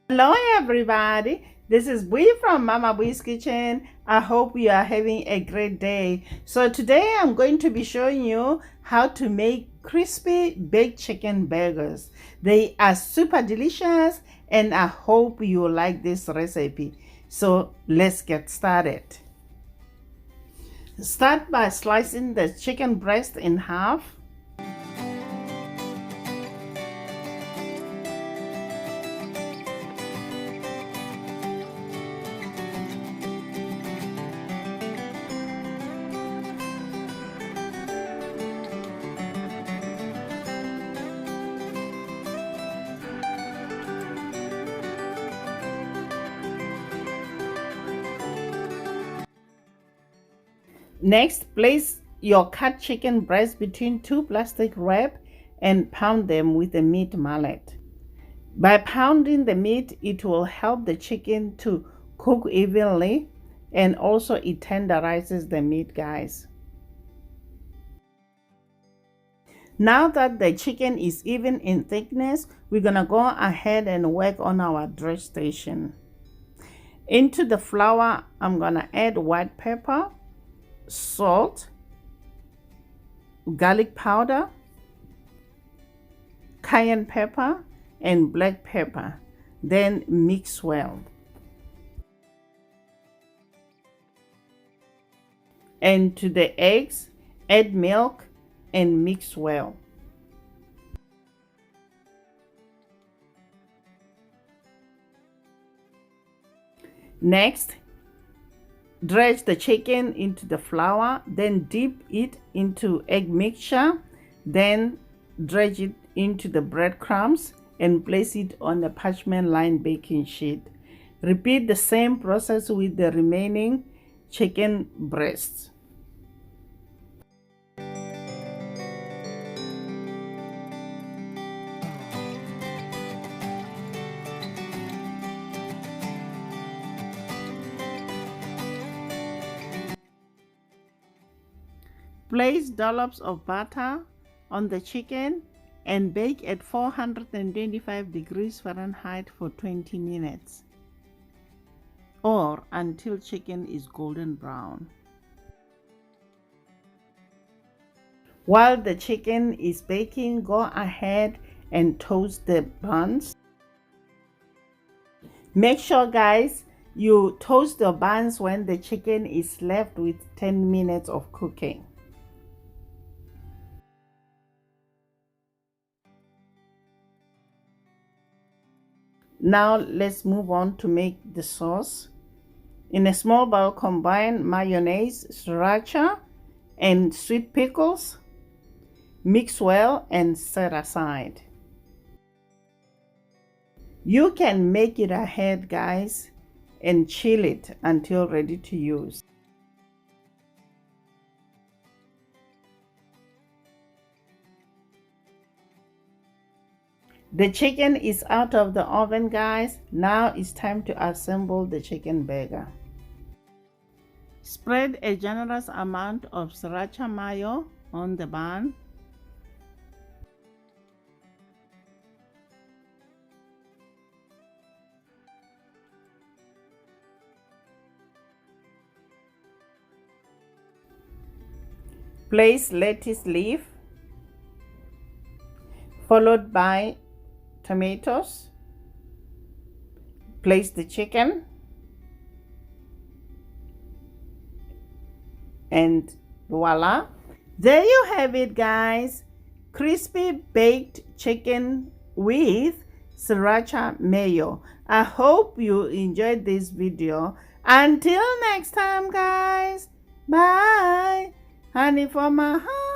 Hello everybody, this is Bui from Mama Bui's Kitchen. I hope you are having a great day. So today I'm going to be showing you how to make crispy baked chicken burgers. They are super delicious and I hope you like this recipe. So let's get started. Start by slicing the chicken breast in half. Next, place your cut chicken breast between two plastic wraps and pound them with a meat mallet. By pounding the meat, it will help the chicken to cook evenly and also it tenderizes the meat, guys. Now that the chicken is even in thickness, we're gonna go ahead and work on our dredge station. Into the flour, I'm gonna add white pepper, salt, garlic powder, cayenne pepper, and black pepper. Then mix well. And to the eggs, add milk and mix well. Next, dredge the chicken into the flour, then dip it into egg mixture, then dredge it into the breadcrumbs and place it on a parchment lined baking sheet. Repeat the same process with the remaining chicken breasts. Place dollops of butter on the chicken and bake at 425 degrees Fahrenheit for 20 minutes or until chicken is golden brown. While the chicken is baking, go ahead and toast the buns. Make sure, guys, you toast the buns when the chicken is left with 10 minutes of cooking. Now let's move on to make the sauce. In a small bowl, combine mayonnaise, sriracha, and sweet pickles. Mix well and set aside. You can make it ahead, guys, and chill it until ready to use. The chicken is out of the oven, guys. Now it's time to assemble the chicken burger. Spread a generous amount of sriracha mayo on the bun. Place lettuce leaf, followed by tomatoes. Place the chicken and voila, there you have it, guys. Crispy baked chicken with sriracha mayo. I hope you enjoyed this video. Until next time, guys, bye. Honey for my heart.